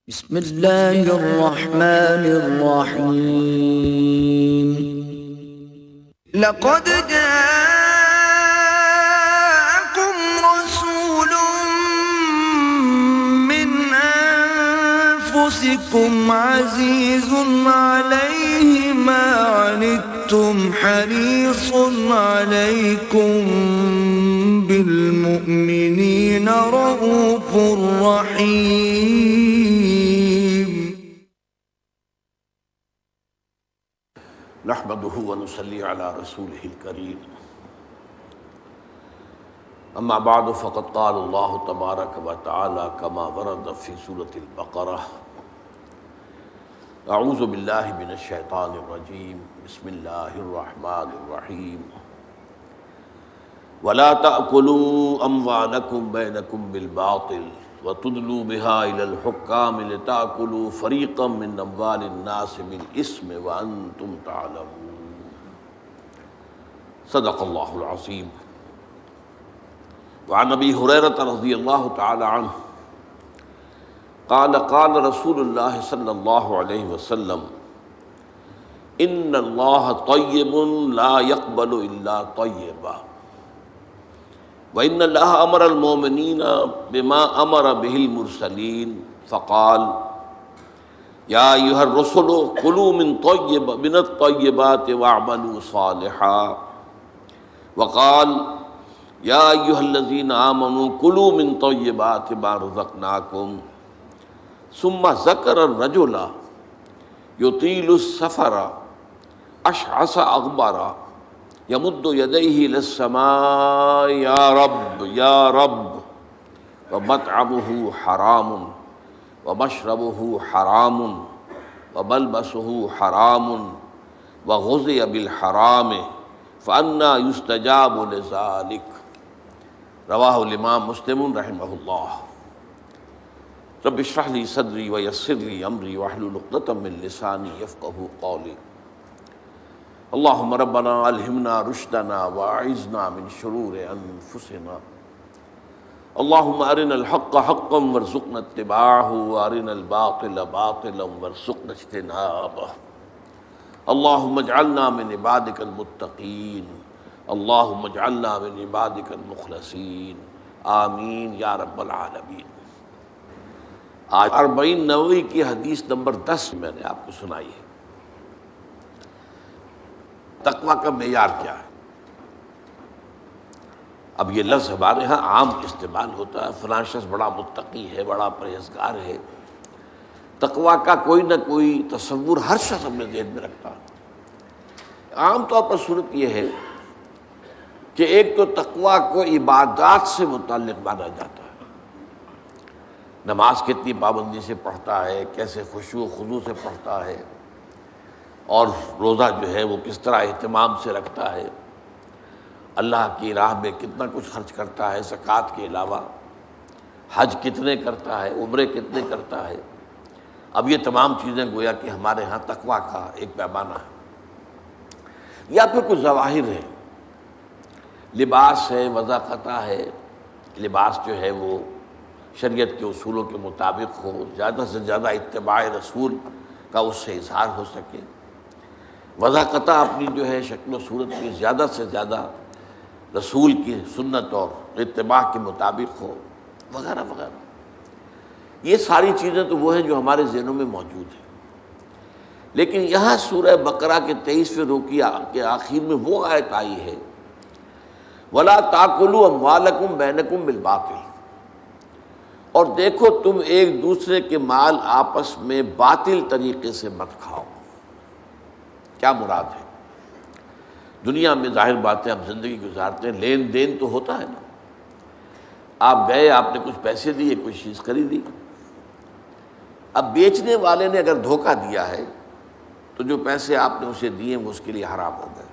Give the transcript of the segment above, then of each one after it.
بسم اللہ الرحمن الرحیم لقد جاءكم رسول من انفسكم عزيز عليه ما عنتم حريص عليكم بالمؤمنين رؤوف رحيم نحمده ونصلي على رسوله الكريم اما بعد فقد قال الله تبارك وتعالى كما ورد في سورة البقرة اعوذ بالله من الشيطان الرجيم بسم الله الرحمن الرحيم ولا تأكلوا أموالكم بينكم بالباطل وتدلوا بها إلى الحكام لتأكلوا فريقا من أموال الناس بالإثم وأنتم تعلمون صدق الله العظيم وعن أبي هريرة رضي الله تعالى عنه قال قال رسول الله صلى الله عليه وسلم إن الله طيب لا يقبل إلا طيبا وإن الله أمر المؤمنين بما أمر به المرسلين فقال يا أيها الرسل كلوا من الطيبات واعملوا صالحا وقال يا أيها الذين آمنوا كلوا من طيبات ما رزقناكم ثم ذكر الرجل يطيل السفر أشعث أغبر يمد يديه إلى السماء يا رب يا رب ومطعمه حرام ومشربه حرام وملبسه حرام وغذي بالحرام فأنى يستجاب لذلك رواہ الامام مسلم رحمہ اللہ رب اشرح لي صدری ويسر لي امری واحلل عقدۃ من لسانی یفقہوا قولی اللهم ربنا الہمنا رشدنا واعذنا من شرور انفسنا اللهم ارنا الحق حقا وارزقنا اتباعه وارنا الباطل باطلا وارزقنا اجتنابه اللهم اجعلنا من عبادك المتقین اللهم اجعلنا من عبادك المخلصین آمین یا رب العالمین۔ آج 40 نووی کی حدیث نمبر 10 میں نے آپ کو سنائی ہے۔ تقویٰ کا معیار کیا ہے؟ اب یہ لفظ ہمارے ہاں عام استعمال ہوتا ہے، فلاں شخص بڑا متقی ہے، بڑا پرہیزگار ہے۔ تقویٰ کا کوئی نہ کوئی تصور ہر شخص اپنے ذہن میں رکھتا ہے۔ عام طور پر صورت یہ ہے کہ ایک تو تقویٰ کو عبادات سے متعلق مانا جاتا ہے، نماز کتنی پابندی سے پڑھتا ہے، کیسے خشوع و خضوع سے پڑھتا ہے، اور روزہ جو ہے وہ کس طرح اہتمام سے رکھتا ہے، اللہ کی راہ میں کتنا کچھ خرچ کرتا ہے زکوٰۃ کے علاوہ، حج کتنے کرتا ہے، عمرے کتنے کرتا ہے۔ اب یہ تمام چیزیں گویا کہ ہمارے ہاں تقویٰ کا ایک پیمانہ ہے۔ یا پھر کچھ ظواہر ہے، لباس ہے، وضاقتہ ہے، لباس جو ہے وہ شریعت کے اصولوں کے مطابق ہو، زیادہ سے زیادہ اتباع رسول کا اس سے اظہار ہو سکے، وضاقتہ اپنی جو ہے شکل و صورت میں زیادہ سے زیادہ رسول کی سنت اور اتباع کے مطابق ہو، وغیرہ وغیرہ۔ یہ ساری چیزیں تو وہ ہیں جو ہمارے ذہنوں میں موجود ہیں، لیکن یہاں سورہ بقرہ کے 23ویں رکوع کے آخر میں وہ آیت آئی ہے وَلَا تَأْكُلُوا أَمْوَالَكُمْ بَيْنَكُمْ بِالْبَاطِلِ، اور دیکھو تم ایک دوسرے کے مال آپس میں باطل طریقے سے مت کھاؤ۔ کیا مراد ہے؟ دنیا میں ظاہر بات ہے ہم زندگی گزارتے ہیں، لین دین تو ہوتا ہے نا۔ آپ گئے، آپ نے کچھ پیسے دیے، کوئی چیز خریدی، اب بیچنے والے نے اگر دھوکہ دیا ہے تو جو پیسے آپ نے اسے دیے وہ اس کے لیے حرام ہو گئے۔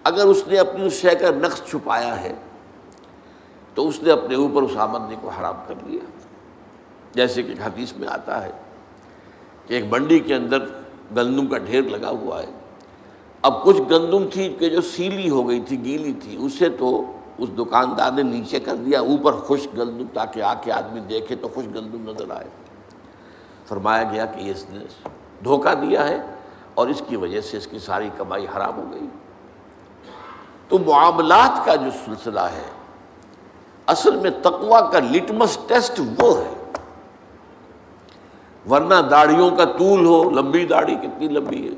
اگر اس نے اپنی اس شے کا نقص چھپایا ہے تو اس نے اپنے اوپر اس آمدنی کو حرام کر لیا۔ جیسے کہ حدیث میں آتا ہے کہ ایک منڈی کے اندر گندم کا ڈھیر لگا ہوا ہے، اب کچھ گندم تھی کہ جو سیلی ہو گئی تھی، گیلی تھی، اسے تو اس دکاندار نے نیچے کر دیا، اوپر خشک گندم، تاکہ آ کے آدمی دیکھے تو خشک گندم نظر آئے۔ فرمایا گیا کہ اس نے دھوکہ دیا ہے اور اس کی وجہ سے اس کی ساری کمائی حرام ہو گئی۔ تو معاملات کا جو سلسلہ ہے اصل میں تقویٰ کا لٹمس ٹیسٹ وہ ہے، ورنہ داڑھیوں کا طول ہو، لمبی داڑھی کتنی لمبی ہے،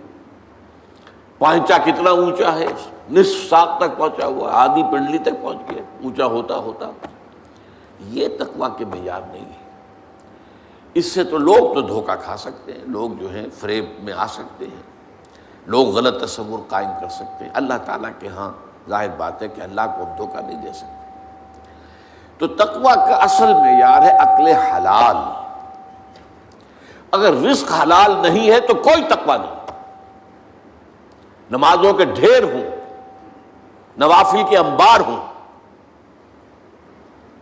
پانچا کتنا اونچا ہے، نصف ساق تک پہنچا ہوا، آدھی پنڈلی تک پہنچ گیا، اونچا ہوتا ہوتا، یہ تقویٰ کے معیار نہیں ہے۔ اس سے تو لوگ تو دھوکہ کھا سکتے ہیں، لوگ جو ہیں فریب میں آ سکتے ہیں، لوگ غلط تصور قائم کر سکتے ہیں، اللہ تعالیٰ کے ہاں ظاہر بات ہے کہ اللہ کو ہم دھوکہ نہیں دے سکتے۔ تو تقویٰ کا اصل معیار ہے عقل حلال۔ اگر رزق حلال نہیں ہے تو کوئی تقویٰ نہیں، نمازوں کے ڈھیر ہوں، نوافل کے انبار ہوں،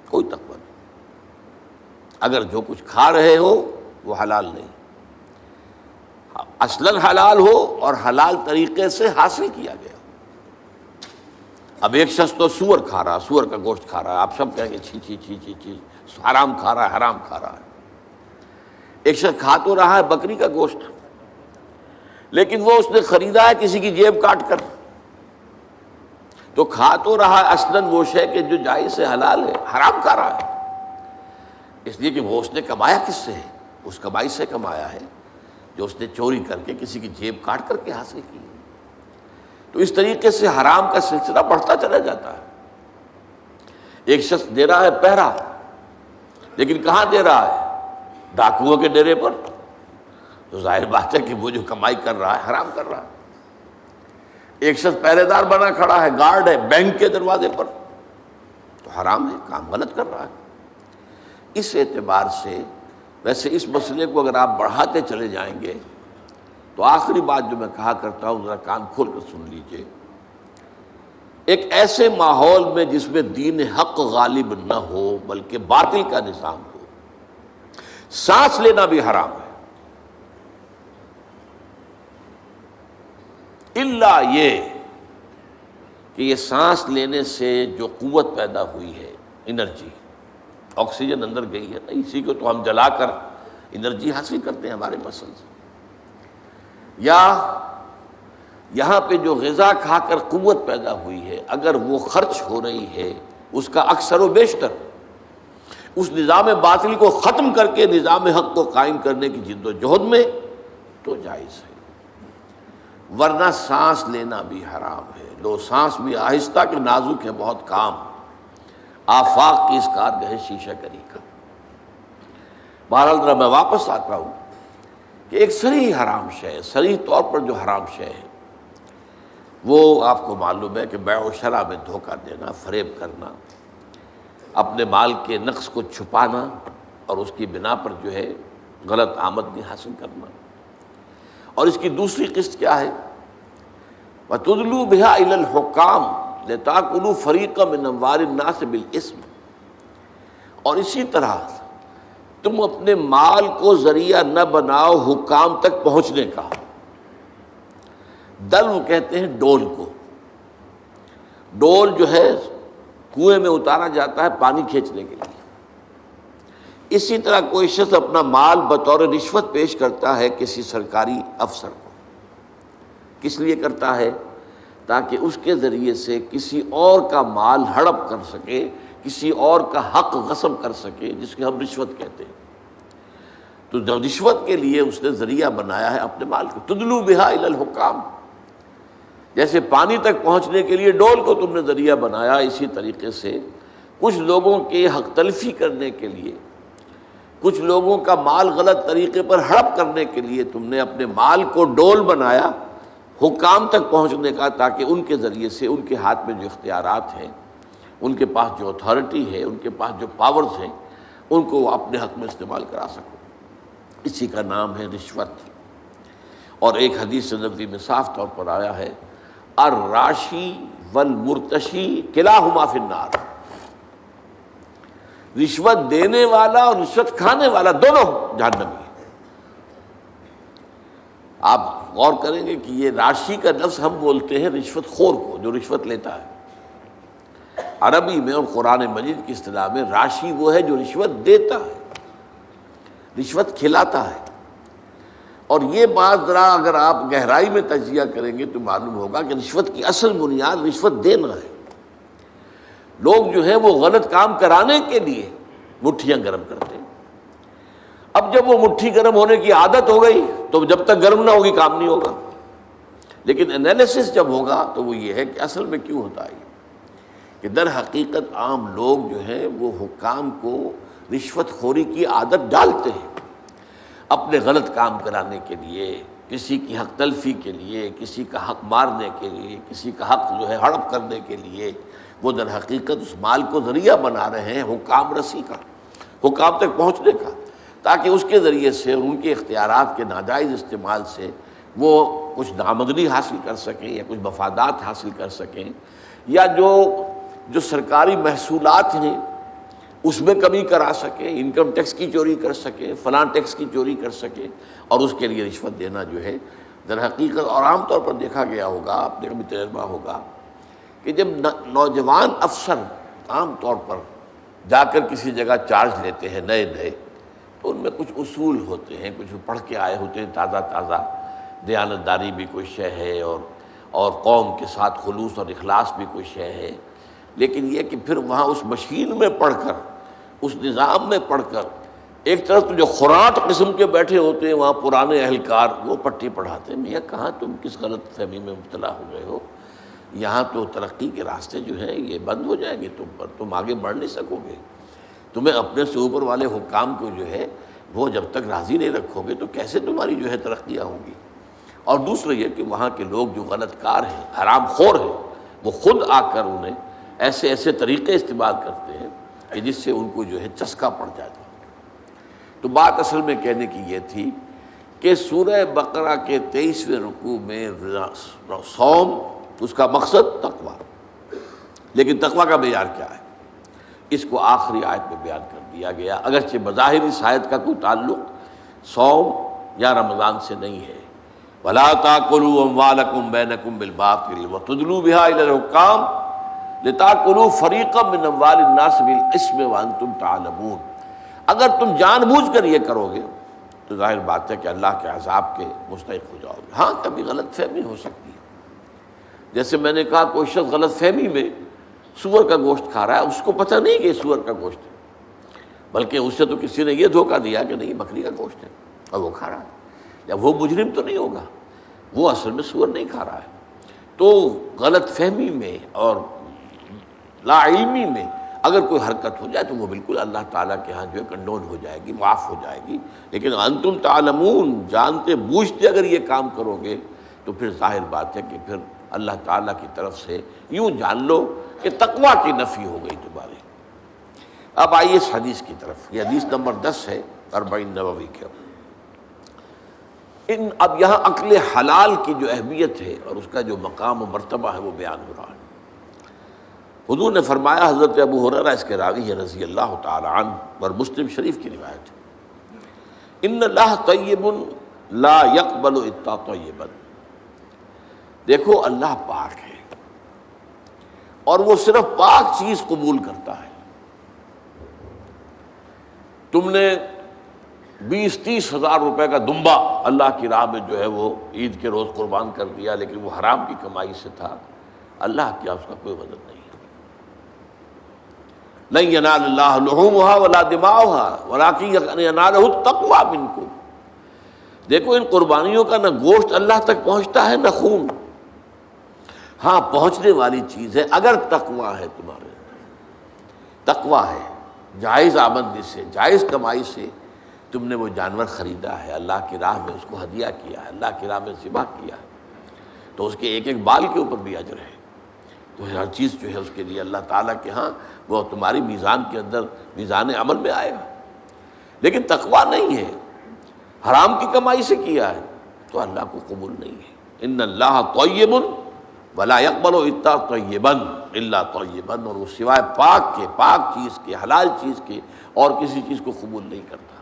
کوئی تقویٰ نہیں۔ اگر جو کچھ کھا رہے ہو وہ حلال نہیں، اصلاً حلال ہو اور حلال طریقے سے حاصل کیا گیا۔ اب ایک شخص تو سور کھا رہا، سور کا گوشت کھا رہا ہے، آپ سب کہیں گے چھی چھی چھی چھی چھی، حرام کھا رہا ہے، حرام کھا رہا ہے۔ ایک شخص کھا تو رہا ہے بکری کا گوشت، لیکن وہ اس نے خریدا ہے کسی کی جیب کاٹ کر، تو کھا تو رہا ہے اصلاً وہ شے کہ جو جائز ہے، حلال ہے، حرام کھا رہا ہے، اس لیے کہ وہ اس نے کمایا کس سے ہے؟ اس کمائی سے کمایا ہے جو اس نے چوری کر کے کسی کی جیب کاٹ کر کے حاصل کی۔ تو اس طریقے سے حرام کا سلسلہ بڑھتا چلا جاتا ہے۔ ایک شخص دے رہا ہے پہرا، لیکن کہاں دے رہا ہے؟ ڈاکوؤں کے ڈیرے پر، تو ظاہر بات ہے کہ وہ جو کمائی کر رہا ہے حرام کر رہا ہے۔ ایک شخص پہرے دار بنا کھڑا ہے، گارڈ ہے بینک کے دروازے پر، تو حرام ہے، کام غلط کر رہا ہے۔ اس اعتبار سے ویسے اس مسئلے کو اگر آپ بڑھاتے چلے جائیں گے تو آخری بات جو میں کہا کرتا ہوں ذرا کان کھول کر سن لیجئے، ایک ایسے ماحول میں جس میں دین حق غالب نہ ہو بلکہ باطل کا نظام ہو، سانس لینا بھی حرام ہے، الا یہ کہ یہ سانس لینے سے جو قوت پیدا ہوئی ہے، انرجی، آکسیجن اندر گئی ہے، اسی کو تو ہم جلا کر انرجی حاصل کرتے ہیں ہمارے مسلز، یا یہاں پہ جو غذا کھا کر قوت پیدا ہوئی ہے اگر وہ خرچ ہو رہی ہے اس کا اکثر و بیشتر اس نظام باطل کو ختم کر کے نظام حق کو قائم کرنے کی جد و جہد میں، تو جائز ہے، ورنہ سانس لینا بھی حرام ہے۔ لو سانس بھی آہستہ کہ نازک ہے بہت کام، آفاق کی اس کارگہ شیشہ گری کا۔ بہرحال ذرا میں واپس آتا ہوں کہ ایک صریح حرام شے ہے، صریح طور پر جو حرام شے ہے وہ آپ کو معلوم ہے کہ بیع و شرع میں دھوکہ دینا، فریب کرنا، اپنے مال کے نقص کو چھپانا اور اس کی بنا پر جو ہے غلط آمدنی حاصل کرنا۔ اور اس کی دوسری قسط کیا ہے؟ وَتُدْلُوا بِهَا إِلَى الْحُكَّامِ لِتَأْكُلُوا فَرِيقًا مِّنْ أَمْوَالِ النَّاسِ بِالْإِثْمِ، اور اسی طرح تم اپنے مال کو ذریعہ نہ بناؤ حکام تک پہنچنے کا۔ دلو کہتے ہیں ڈول کو، ڈول جو ہے کنویں میں اتارا جاتا ہے پانی کھینچنے کے لیے۔ اسی طرح کوئی شخص اپنا مال بطور رشوت پیش کرتا ہے کسی سرکاری افسر کو، کس لیے کرتا ہے؟ تاکہ اس کے ذریعے سے کسی اور کا مال ہڑپ کر سکے، کسی اور کا حق غصب کر سکے، جس کے ہم رشوت کہتے ہیں۔ تو جو رشوت کے لیے اس نے ذریعہ بنایا ہے اپنے مال کو، تدلو بہا الی الحکام، جیسے پانی تک پہنچنے کے لیے ڈول کو تم نے ذریعہ بنایا، اسی طریقے سے کچھ لوگوں کے حق تلفی کرنے کے لیے، کچھ لوگوں کا مال غلط طریقے پر ہڑپ کرنے کے لیے تم نے اپنے مال کو ڈول بنایا حکام تک پہنچنے کا، تاکہ ان کے ذریعے سے ان کے ہاتھ میں جو اختیارات ہیں، ان کے پاس جو اتھارٹی ہے، ان کے پاس جو پاورز ہیں، ان کو وہ اپنے حق میں استعمال کرا سکو۔ اسی کا نام ہے رشوت۔ اور ایک حدیث نبوی میں صاف طور پر آیا ہے، الراشی والمرتشی کلاہما فی النار، رشوت دینے والا اور رشوت کھانے والا دونوں جہنمی ہیں۔ آپ غور کریں گے کہ یہ راشی کا لفظ ہم بولتے ہیں رشوت خور کو، جو رشوت لیتا ہے۔ عربی میں اور قرآن مجید کی اصطلاح میں راشی وہ ہے جو رشوت دیتا ہے، رشوت کھلاتا ہے۔ اور یہ بات ذرا اگر آپ گہرائی میں تجزیہ کریں گے تو معلوم ہوگا کہ رشوت کی اصل بنیاد رشوت دینا ہے۔ لوگ جو ہے وہ غلط کام کرانے کے لیے مٹھیاں گرم کرتے ہیں۔ اب جب وہ مٹھی گرم ہونے کی عادت ہو گئی تو جب تک گرم نہ ہوگی کام نہیں ہوگا، لیکن انالیسس جب ہوگا تو وہ یہ ہے کہ اصل میں کیوں ہوتا ہے کہ در حقیقت عام لوگ جو ہیں وہ حکام کو رشوت خوری کی عادت ڈالتے ہیں اپنے غلط کام کرانے کے لیے، کسی کی حق تلفی کے لیے، کسی کا حق مارنے کے لیے، کسی کا حق جو ہے ہڑپ کرنے کے لیے۔ وہ در حقیقت اس مال کو ذریعہ بنا رہے ہیں حکام رسی کا، حکام تک پہنچنے کا، تاکہ اس کے ذریعے سے ان کے اختیارات کے ناجائز استعمال سے وہ کچھ آمدنی حاصل کر سکیں یا کچھ مفادات حاصل کر سکیں، یا جو سرکاری محصولات ہیں اس میں کمی کرا سکیں، انکم ٹیکس کی چوری کر سکیں، فلاں ٹیکس کی چوری کر سکیں، اور اس کے لیے رشوت دینا جو ہے در حقیقت، اور عام طور پر دیکھا گیا ہوگا، آپ نے کبھی تجربہ ہوگا کہ جب نوجوان افسر عام طور پر جا کر کسی جگہ چارج لیتے ہیں نئے نئے، تو ان میں کچھ اصول ہوتے ہیں، کچھ پڑھ کے آئے ہوتے ہیں تازہ تازہ، دیانتداری بھی کوئی شے ہے اور قوم کے ساتھ خلوص اور اخلاص بھی کوئی شے ہے، لیکن یہ کہ پھر وہاں اس مشین میں پڑھ کر، اس نظام میں پڑھ کر، ایک طرف تو جو خوراٹ قسم کے بیٹھے ہوتے ہیں وہاں پرانے اہلکار، وہ پٹی پڑھاتے ہیں، میاں کہاں تم کس غلط فہمی میں مبتلا ہو گئے ہو، یہاں تو ترقی کے راستے جو ہیں یہ بند ہو جائیں گے تم پر، تم آگے بڑھ نہیں سکو گے، تمہیں اپنے سے اوپر والے حکام کو جو ہے وہ جب تک راضی نہیں رکھو گے تو کیسے تمہاری جو ہے ترقیاں ہوں گی۔ اور دوسرا یہ کہ وہاں کے لوگ جو غلط کار ہیں، حرام خور ہیں، وہ خود آ کر انہیں ایسے ایسے طریقے استعمال کرتے ہیں کہ جس سے ان کو جو ہے چسکا پڑ جاتا ہے۔ تو بات اصل میں کہنے کی یہ تھی کہ سورہ بقرہ کے 23ویں رکوع میں صوم، اس کا مقصد تقوی، لیکن تقوی کا معیار کیا ہے اس کو آخری آیت میں بیان کر دیا گیا، اگرچہ بظاہر اس آیت کا کوئی تعلق صوم یا رمضان سے نہیں ہے۔ وَلَا تَأْكُلُوا أَمْوَالَكُمْ بَيْنَكُمْ بِالْبَاطِلِ وَتُدْلُوا بِهَا إِلَى الْحُكَّامِ لِتَأْكُلُوا فَرِيقًا مِّنْ أَمْوَالِ النَّاسِ بِالْإِثْمِ وَأَنْتُمْ تَعْلَمُونَ۔ اگر تم جان بوجھ کر یہ کرو گے تو ظاہر بات ہے کہ اللہ کے عذاب کے مستحق ہو جاؤ گے۔ ہاں کبھی غلط فہمی ہو سکتی ہے، جیسے میں نے کہا کوئی شخص غلط فہمی میں سور کا گوشت کھا رہا ہے، اس کو پتہ نہیں کہ یہ سور کا گوشت ہے، بلکہ اس سے تو کسی نے یہ دھوکہ دیا کہ نہیں بکری کا گوشت ہے اور وہ کھا رہا ہے، یا وہ مجرم تو نہیں ہوگا، وہ اصل میں سور نہیں کھا رہا ہے۔ تو غلط فہمی میں اور لا علمی میں اگر کوئی حرکت ہو جائے تو وہ بالکل اللہ تعالیٰ کے ہاں جو ہے کنڈون ہو جائے گی، معاف ہو جائے گی، لیکن انتم تعلمون، جانتے بوجھتے اگر یہ کام کرو گے تو پھر ظاہر بات ہے کہ پھر اللہ تعالیٰ کی طرف سے یوں جان لو کہ تقویٰ کی نفی ہو گئی تمہاری۔ اب آئیے اس حدیث کی طرف، یہ حدیث نمبر 10 ہے 40 نووی کے۔ اب یہاں عقل حلال کی جو اہمیت ہے اور اس کا جو مقام و مرتبہ ہے وہ بیان ہو رہا ہے۔ حضور نے فرمایا، حضرت ابو ہریرہ اس کے راوی ہے رضی اللہ تعالی عنہ، اور مسلم شریف کی روایت ہے، ان اللہ طیب لا يقبل الا طیبا۔ دیکھو اللہ پاک ہے اور وہ صرف پاک چیز قبول کرتا ہے۔ تم نے 20-30 ہزار روپے کا دمبا اللہ کی راہ میں جو ہے وہ عید کے روز قربان کر دیا، لیکن وہ حرام کی کمائی سے تھا، اللہ کیا اس کا کوئی مدد نہیں ہے۔ لن ینال اللہ لحومها ولا دماؤها ولکن ینالہ التقوی منکم۔ دیکھو ان قربانیوں کا نہ گوشت اللہ تک پہنچتا ہے نہ خون، ہاں پہنچنے والی چیز ہے اگر تقوی ہے تمہارے اندر، تقوی ہے، جائز آمدنی سے، جائز کمائی سے تم نے وہ جانور خریدا ہے، اللہ کی راہ میں اس کو ہدیہ کیا ہے، اللہ کی راہ میں ذبح کیا ہے، تو اس کے ایک ایک بال کے اوپر بھی اجر ہے۔ تو ہر چیز جو ہے اس کے لیے اللہ تعالیٰ کے ہاں وہ تمہاری میزان کے اندر، میزان عمل میں آئے گا۔ لیکن تقویٰ نہیں ہے، حرام کی کمائی سے کیا ہے تو اللہ کو قبول نہیں ہے۔ ان اللہ طیب ولا يقبل الا طیبا الا طیبا، اور وہ سوائے پاک کے، پاک چیز کے، حلال چیز کے اور کسی چیز کو قبول نہیں کرتا۔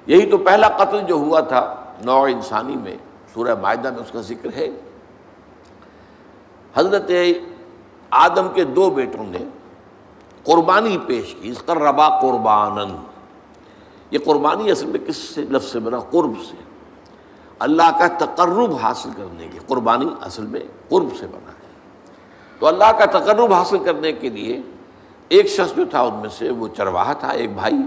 یہی تو پہلا قتل جو ہوا تھا نوع انسانی میں، سورہ مائدہ میں اس کا ذکر ہے۔ حضرت آدم کے 2 بیٹوں نے قربانی پیش کی، قربا قربانن، یہ قربانی اصل میں کس سے لفظ سے بنا؟ قرب سے، اللہ کا تقرب حاصل کرنے کی، قربانی اصل میں قرب سے بنا ہے، تو اللہ کا تقرب حاصل کرنے کے لیے ایک شخص جو تھا ان میں سے، وہ چرواہا تھا ایک بھائی،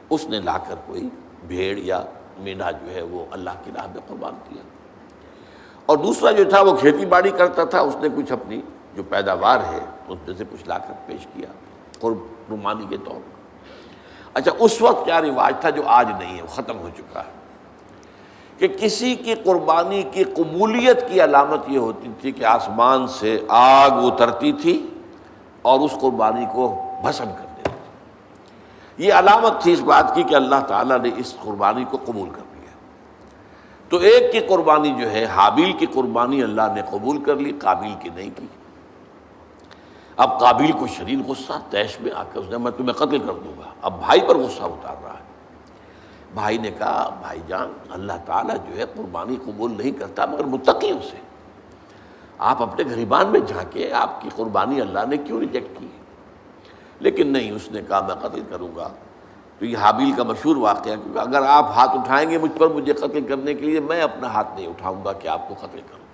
اس نے لا کر کوئی بھیڑ یا مینڈھا جو ہے وہ اللہ کی راہ میں قربان کیا، اور دوسرا جو تھا وہ کھیتی باڑی کرتا تھا، اس نے کچھ اپنی جو پیداوار ہے اس میں سے کچھ لا کر پیش کیا قربانی کے طور پر۔ اچھا، اس وقت کیا رواج تھا جو آج نہیں ہے، وہ ختم ہو چکا ہے، کہ کسی کی قربانی کی قبولیت کی علامت یہ ہوتی تھی کہ آسمان سے آگ اترتی تھی اور اس قربانی کو بھسم کر دیتی تھی۔ یہ علامت تھی اس بات کی کہ اللہ تعالیٰ نے اس قربانی کو قبول کر لیا۔ تو ایک کی قربانی جو ہے، حابیل کی قربانی اللہ نے قبول کر لی، قابیل کی نہیں کی۔ اب قابیل کو شدید غصہ، طیش میں آ کر اس نے میں تمہیں قتل کر دوں گا، اب بھائی پر غصہ اتار رہا ہے۔ بھائی نے کہا بھائی جان، اللہ تعالیٰ جو ہے قربانی قبول نہیں کرتا مگر متقیوں سے، آپ اپنے گریبان میں جھانکے، آپ کی قربانی اللہ نے کیوں ریجیکٹ کی؟ لیکن نہیں، اس نے کہا میں قتل کروں گا۔ تو یہ حابیل کا مشہور واقعہ، کیونکہ اگر آپ ہاتھ اٹھائیں گے مجھ پر مجھے قتل کرنے کے لیے، میں اپنا ہاتھ نہیں اٹھاؤں گا کہ آپ کو قتل کروں،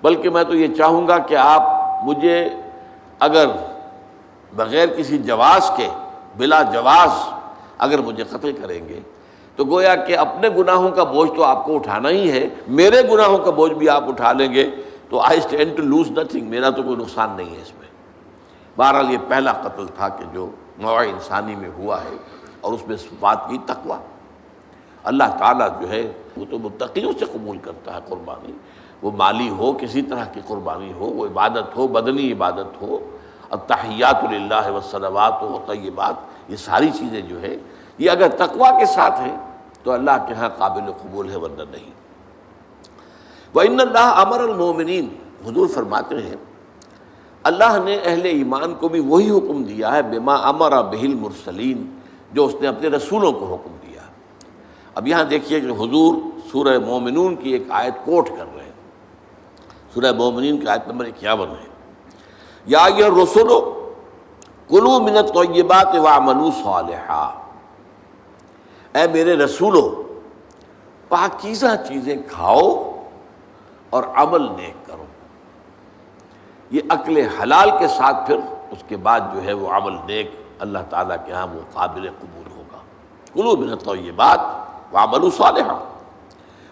بلکہ میں تو یہ چاہوں گا کہ آپ مجھے اگر بغیر کسی جواز کے، بلا جواز اگر مجھے قتل کریں گے تو گویا کہ اپنے گناہوں کا بوجھ تو آپ کو اٹھانا ہی ہے، میرے گناہوں کا بوجھ بھی آپ اٹھا لیں گے تو I stand to lose nothing, میرا تو کوئی نقصان نہیں ہے اس میں۔ بہرحال یہ پہلا قتل تھا کہ جو نوع انسانی میں ہوا ہے، اور اس میں بات کی تقویٰ۔ اللہ تعالیٰ جو ہے وہ تو متقیوں سے قبول کرتا ہے قربانی، وہ مالی ہو، کسی طرح کی قربانی ہو، وہ عبادت ہو، بدنی عبادت ہو، التحیات للہ والصلوات والطیبات، یہ ساری چیزیں جو ہے یہ اگر تقویٰ کے ساتھ ہیں تو اللہ کے ہاں قابل قبول ہے، ورنہ نہیں۔ وَإِنَّ اللَّهَ أَمَرَ الْمُؤْمِنِينَ، حضور فرماتے ہیں اللہ نے اہل ایمان کو بھی وہی حکم دیا ہے، بما امر بہ المرسلین، جو اس نے اپنے رسولوں کو حکم دیا۔ اب یہاں دیکھیے کہ حضور سورہ مومنون کی ایک آیت کوٹ کر رہے ہیں، سورہ مومنین کی آیت نمبر 51 ہے، یا ایھا الرسل کلوا من الطیبات واعملوا صالحا، اے میرے رسولو پاکیزہ چیزیں کھاؤ اور عمل نیک کرو۔ یہ عقل حلال کے ساتھ پھر اس کے بعد جو ہے وہ عمل نیک اللہ تعالیٰ کے ہاں وہ قابل قبول ہوگا۔ کلوا من الطیبات واعملوا صالحا۔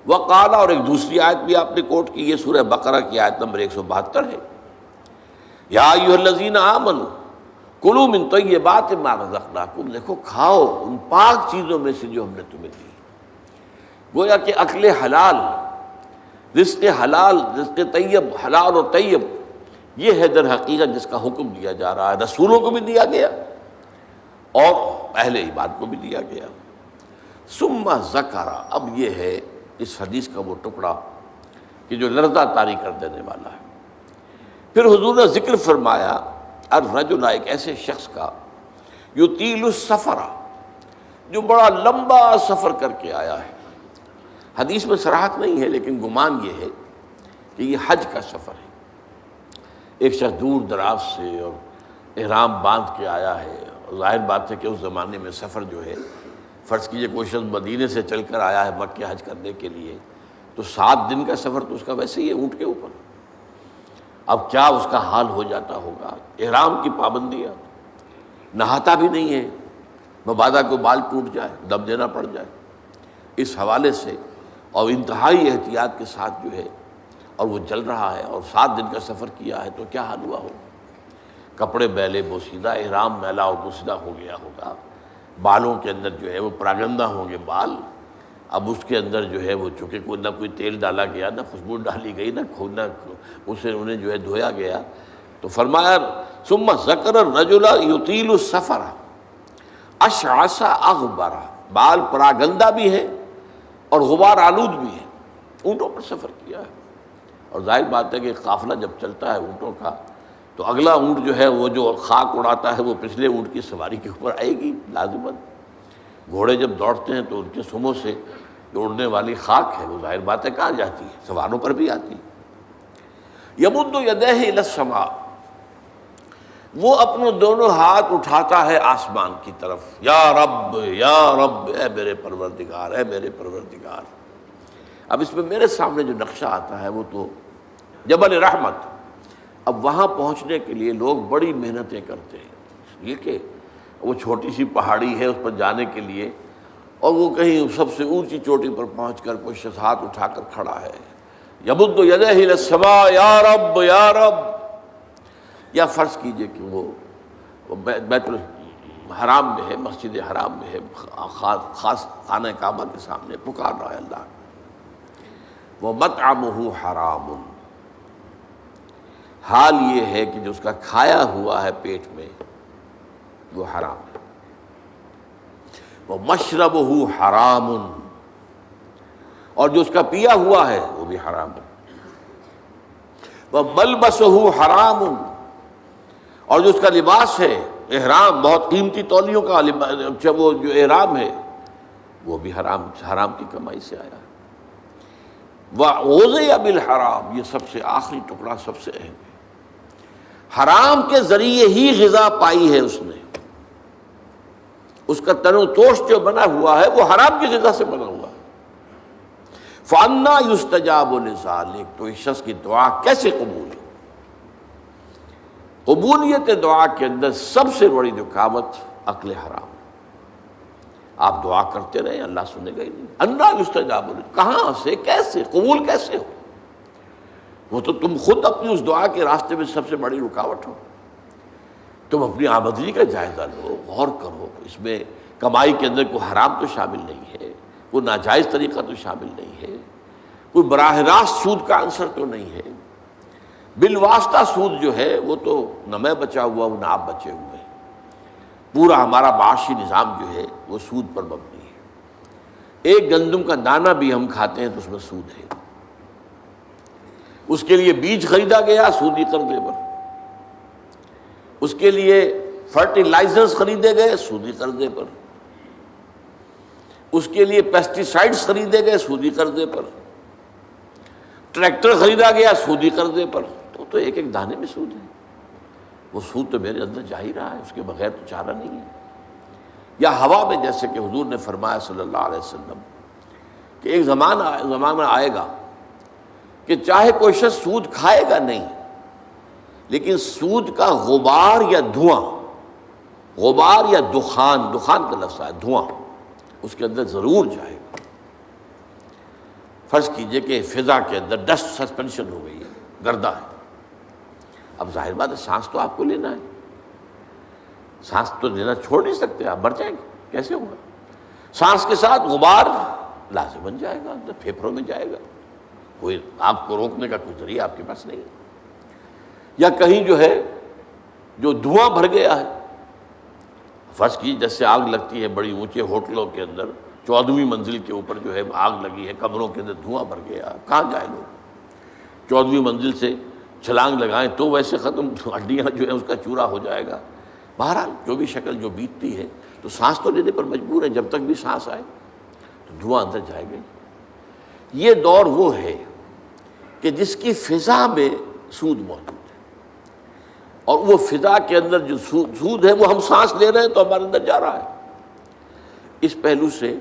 وقال، اور ایک دوسری آیت بھی آپ نے کوٹ کی، یہ سورہ بقرہ کی آیت نمبر 172 ہے، یا ایھا الذین آمنوا کلوا من طیبات ما رزقناکم، دیکھو کھاؤ ان پاک چیزوں میں سے جو ہم نے تمہیں دی۔ گویا کہ عقل حلال، رزق حلال، رزق طیب، حلال اور طیب، یہ ہے در حقیقت جس کا حکم دیا جا رہا ہے، رسولوں کو بھی دیا گیا اور اہل ایمان کو بھی دیا گیا۔ ثم ذکر، اب یہ ہے اس حدیث کا وہ ٹکڑا کہ جو لرزہ طاری کر دینے والا ہے۔ پھر حضور نے ذکر فرمایا الرجل، ایک ایسے شخص کا، یطیل السفر، جو بڑا لمبا سفر کر کے آیا ہے۔ حدیث میں صراحت نہیں ہے لیکن گمان یہ ہے کہ یہ حج کا سفر ہے۔ ایک شخص دور دراز سے اور احرام باندھ کے آیا ہے، اور ظاہر بات ہے کہ اس زمانے میں سفر جو ہے، فرض کیجئے کوئی شخص مدینے سے چل کر آیا ہے مکہ حج کرنے کے لیے، تو 7 دن کا سفر تو اس کا ویسے ہی ہے اونٹ کے اوپر۔ اب کیا اس کا حال ہو جاتا ہوگا، احرام کی پابندیاں، نہاتا بھی نہیں ہے، مبادا کو بال ٹوٹ جائے، دم دینا پڑ جائے، اس حوالے سے اور انتہائی احتیاط کے ساتھ جو ہے، اور وہ چل رہا ہے اور 7 دن کا سفر کیا ہے، تو کیا حال ہوا ہوگا؟ کپڑے میلے بوسیدہ، احرام میلا اور بوسیدہ ہو گیا ہوگا، بالوں کے اندر جو ہے وہ پراگندہ ہوں گے بال، اب اس کے اندر جو ہے وہ چونکہ نہ کوئی تیل ڈالا گیا، نہ خوشبو ڈالی گئی، نہ اسے انہیں جو ہے دھویا گیا، تو فرمایا ثم ذکر الرجل یطیل السفر اشعث اغبر، بال پراگندہ بھی ہے اور غبار آلود بھی ہے، اونٹوں پر سفر کیا ہے۔ اور ظاہر بات ہے کہ قافلہ جب چلتا ہے اونٹوں کا تو اگلا اونٹ جو ہے وہ جو خاک اڑاتا ہے وہ پچھلے اونٹ کی سواری کے اوپر آئے گی لازماً۔ گھوڑے جب دوڑتے ہیں تو ان کے سموں سے جو اڑنے والی خاک ہے وہ ظاہر بات ہے کہاں جاتی ہے، سواروں پر بھی آتی ہے۔ یمد یدیہ الی السماء، وہ اپنے دونوں ہاتھ اٹھاتا ہے آسمان کی طرف، یا رب، اے میرے پروردگار، اے میرے پروردگار۔ اب اس میں میرے سامنے جو نقشہ آتا ہے وہ تو جبل رحمت. اب وہاں پہنچنے کے لیے لوگ بڑی محنتیں کرتے ہیں، یہ کہ وہ چھوٹی سی پہاڑی ہے، اس پر جانے کے لیے، اور وہ کہیں سب سے اونچی چوٹی پر پہنچ کر کوئی شخص ہاتھ اٹھا کر کھڑا ہے، یمد یدہ الی السماء یا رب یا رب. یا فرض کیجئے کہ وہ بیت الحرام میں ہے، مسجد حرام میں ہے، خاص خانہ کعبہ کے سامنے پکار رہا ہے اللہ. وَمَطْعَمُهُ حَرَامٌ، حال یہ ہے کہ جو اس کا کھایا ہوا ہے پیٹ میں وہ حرام ہے. وَمَشْرَبُهُ حَرَامٌ، اور جو اس کا پیا ہوا ہے وہ بھی حرام ہے. وَمَلْبَسُهُ حَرَامٌ، اور جو اس کا لباس ہے، احرام، بہت قیمتی تولیوں کا وہ جو احرام ہے وہ بھی حرام کی کمائی سے آیا ہے. وَغُذِيَ بِالْحَرَامِ، یہ سب سے آخری ٹکڑا سب سے اہم ہے. حرام کے ذریعے ہی غذا پائی ہے اس نے، اس کا تن و توش جو بنا ہوا ہے وہ حرام کی غذا سے بنا ہوا ہے. فَأَنَّىٰ يُسْتَجَابُ لِذَٰلِكَ، تو اس شخص کی دعا کیسے قبول ہے؟ قبولیت دعا کے اندر سب سے بڑی رکاوٹ عقل حرام. آپ دعا کرتے رہے اللہ سنے گا ہی نہیں. اَنَّىٰ يُسْتَجَابُ لِذَٰلِكَ، کہاں سے، کیسے، قبول کیسے ہو؟ وہ تو تم خود اپنی اس دعا کے راستے میں سب سے بڑی رکاوٹ ہو. تم اپنی آمدنی کا جائزہ لو، غور کرو، اس میں کمائی کے اندر کوئی حرام تو شامل نہیں ہے، کوئی ناجائز طریقہ تو شامل نہیں ہے، کوئی براہ راست سود کا عنصر تو نہیں ہے. بالواسطہ سود جو ہے وہ تو نہ میں بچا ہوا ہوں نہ آپ بچے ہوئے ہیں. پورا ہمارا معاشی نظام جو ہے وہ سود پر مبنی ہے. ایک گندم کا دانہ بھی ہم کھاتے ہیں تو اس میں سود ہے. اس کے لیے بیج خریدا گیا سودی قرضے پر، اس کے لیے فرٹیلائزرز خریدے گئے سودی قرضے پر، اس کے لیے پیسٹیسائڈز خریدے گئے سودی قرضے پر، ٹریکٹر خریدا گیا سودی قرضے پر. تو ایک ایک دانے میں سود ہے. وہ سود تو میرے اندر جا ہی رہا ہے، اس کے بغیر تو چارہ نہیں ہے. یا ہوا میں، جیسے کہ حضور نے فرمایا صلی اللہ علیہ وسلم کہ ایک زمانہ آئے گا کہ چاہے کوئی شخص سود کھائے گا نہیں، لیکن سود کا غبار یا دھواں، غبار یا دخان کا لفظ ہے دھواں، اس کے اندر ضرور جائے گا. فرض کیجئے کہ فضا کے اندر ڈسٹ سسپینشن ہو گئی ہے، گردہ ہے. اب ظاہر بات ہے سانس تو آپ کو لینا ہے، سانس تو لینا چھوڑ نہیں سکتے، آپ مر جائیں گے، کیسے ہوگا؟ سانس کے ساتھ غبار لازم بن جائے گا، اندر پھیپھڑوں میں جائے گا. کوئی آپ کو روکنے کا کوئی ذریعہ آپ کے پاس نہیں ہے. یا کہیں جو ہے جو دھواں بھر گیا ہے، فرض کی جیسے آگ لگتی ہے بڑی اونچے ہوٹلوں کے اندر، 14ویں منزل کے اوپر جو ہے آگ لگی ہے، کمروں کے اندر دھواں بھر گیا، کہاں جائے لوگ؟ 14ویں منزل سے چھلانگ لگائیں تو ویسے ختم، ہڈیاں جو ہیں اس کا چورا ہو جائے گا. بہرحال جو بھی شکل جو بیتتی ہے، تو سانس تو لینے پر مجبور ہے، جب تک بھی سانس آئے تو دھواں اندر جائے گا. یہ دور وہ ہے کہ جس کی فضا میں سود موجود ہے، اور وہ فضا کے اندر جو سود ہے وہ ہم سانس لے رہے ہیں تو ہمارے اندر جا رہا ہے. اس پہلو سے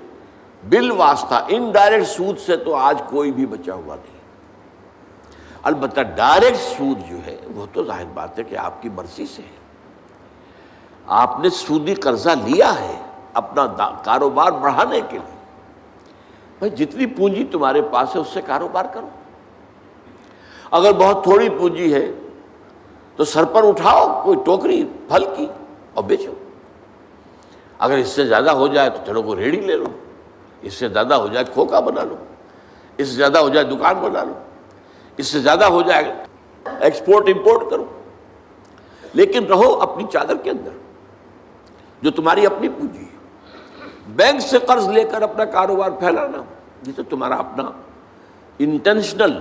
بالواسطہ انڈائریکٹ سود سے تو آج کوئی بھی بچا ہوا نہیں. البتہ ڈائریکٹ سود جو ہے وہ تو ظاہر بات ہے کہ آپ کی مرضی سے ہے. آپ نے سودی قرضہ لیا ہے اپنا کاروبار بڑھانے کے لیے. بھائی جتنی پونجی تمہارے پاس ہے اس سے کاروبار کرو. اگر بہت تھوڑی پونجی ہے تو سر پر اٹھاؤ کوئی ٹوکری پھل کی اور بیچو. اگر اس سے زیادہ ہو جائے تو چلو کوئی ریڑھی لے لو، اس سے زیادہ ہو جائے کھوکا بنا لو، اس سے زیادہ ہو جائے دکان بنا لو، اس سے زیادہ ہو جائے ایکسپورٹ امپورٹ کرو. لیکن رہو اپنی چادر کے اندر جو تمہاری اپنی پونجی ہے. بینک سے قرض لے کر اپنا کاروبار پھیلانا یہ تو تمہارا اپنا انٹینشنل،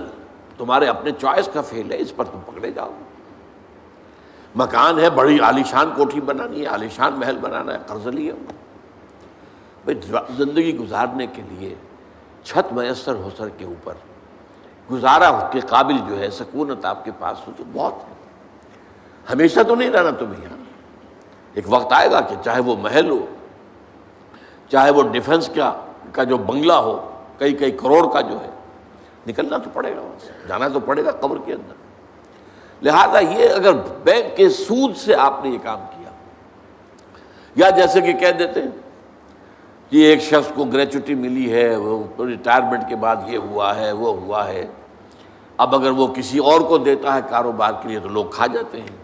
تمہارے اپنے چوائس کا فیل ہے، اس پر تم پکڑے جاؤ. مکان ہے، بڑی عالیشان کوٹھی بنانی ہے، عالیشان محل بنانا ہے، قرض لیا. بھائی زندگی گزارنے کے لیے چھت میسر ہو سر کے اوپر، گزارا کے قابل جو ہے سکونت آپ کے پاس ہو تو بہت ہے. ہمیشہ تو نہیں رہنا تمہیں یہاں. ایک وقت آئے گا کہ چاہے وہ محل ہو، چاہے وہ ڈیفنس کا جو بنگلہ ہو کئی کروڑ کا جو ہے، نکلنا تو پڑے گا، وہاں سے جانا تو پڑے گا قبر کے اندر۔ لہذا یہ اگر بینک کے سود سے آپ نے یہ کام کیا، یا جیسے کہ کہہ دیتے ہیں کہ ایک شخص کو گریچوٹی ملی ہے، وہ ریٹائرمنٹ کے بعد یہ ہوا ہے وہ ہوا ہے، اب اگر وہ کسی اور کو دیتا ہے کاروبار کے لیے تو لوگ کھا جاتے ہیں،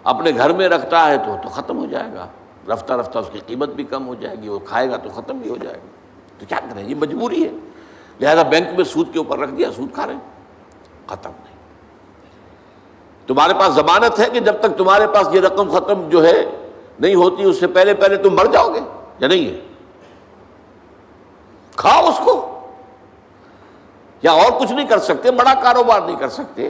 اپنے گھر میں رکھتا ہے تو ختم ہو جائے گا، رفتہ رفتہ اس کی قیمت بھی کم ہو جائے گی، وہ کھائے گا تو ختم بھی ہو جائے گا، تو کیا کریں، یہ مجبوری ہے۔ لہذا بینک میں سود کے اوپر رکھ دیا، سود کھا رہے ہیں، ختم نہیں۔ تمہارے پاس ضمانت ہے کہ جب تک تمہارے پاس یہ رقم ختم جو ہے نہیں ہوتی اس سے پہلے پہلے تم مر جاؤ گے یا نہیں ہے؟ کھاؤ اس کو، یا اور کچھ نہیں کر سکتے، بڑا کاروبار نہیں کر سکتے،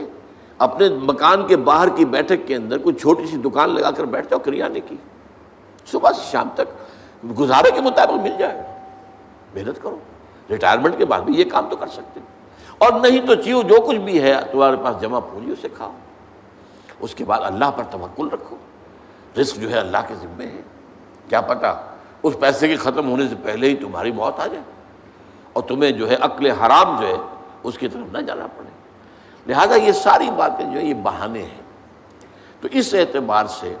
اپنے مکان کے باہر کی بیٹھک کے اندر کوئی چھوٹی سی دکان لگا کر بیٹھ جاؤ کریانے کی، صبح سے شام تک گزارے کے مطابق مل جائے گا، محنت کرو، ریٹائرمنٹ کے بعد بھی یہ کام تو کر سکتے، اور نہیں تو چیو جو کچھ بھی ہے تمہارے پاس جمع پونجی اسے کھاؤ، اس کے بعد اللہ پر توکل رکھو، رزق جو ہے اللہ کے ذمے ہے، کیا پتہ اس پیسے کے ختم ہونے سے پہلے ہی تمہاری موت آ جائے اور تمہیں جو ہے عقل حرام جو ہے اس کی طرف نہ جانا پڑے۔ لہذا یہ ساری باتیں جو ہے یہ بہانے ہیں۔ تو اس اعتبار سے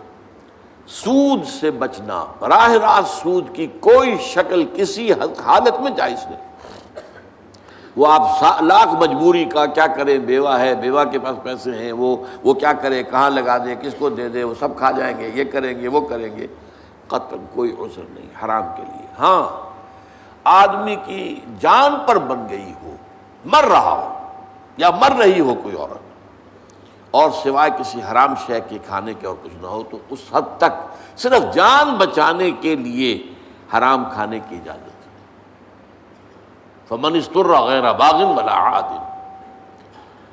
سود سے بچنا، براہ راست سود کی کوئی شکل کسی حالت میں جائز نہیں۔ وہ آپ لاکھ مجبوری کا کیا کریں، بیوہ ہے، بیوہ کے پاس پیسے ہیں، وہ کیا کرے، کہاں لگا دے، کس کو دے دے، وہ سب کھا جائیں گے، یہ کریں گے وہ کریں گے، قطعاً کوئی عذر نہیں حرام کے لیے۔ ہاں آدمی کی جان پر بن گئی ہو، مر رہا ہو یا مر رہی ہو کوئی عورت، اور سوائے کسی حرام شے کے کھانے کے اور کچھ نہ ہو، تو اس حد تک صرف جان بچانے کے لیے حرام کھانے کی اجازت ہے۔ فمن اضطر غیر باغ ولا عاد،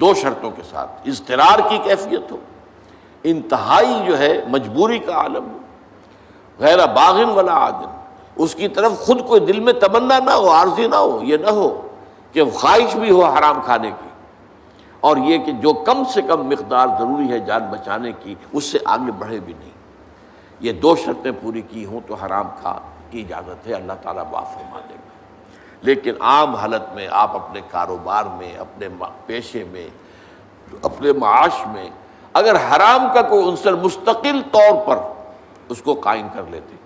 دو شرطوں کے ساتھ، اضطرار کی کیفیت ہو، انتہائی جو ہے مجبوری کا عالم ہو، غیر باغ ولا عاد، اس کی طرف خود کوئی دل میں تمنا نہ ہو، عارضی نہ ہو، یہ نہ ہو کہ خواہش بھی ہو حرام کھانے کی، اور یہ کہ جو کم سے کم مقدار ضروری ہے جان بچانے کی اس سے آگے بڑھے بھی نہیں۔ یہ دو شرطیں پوری کی ہوں تو حرام کھا کی اجازت ہے، اللہ تعالیٰ معاف فرما دے گا۔ لیکن عام حالت میں آپ اپنے کاروبار میں، اپنے پیشے میں، اپنے معاش میں اگر حرام کا کوئی عنصر مستقل طور پر اس کو قائم کر لیتے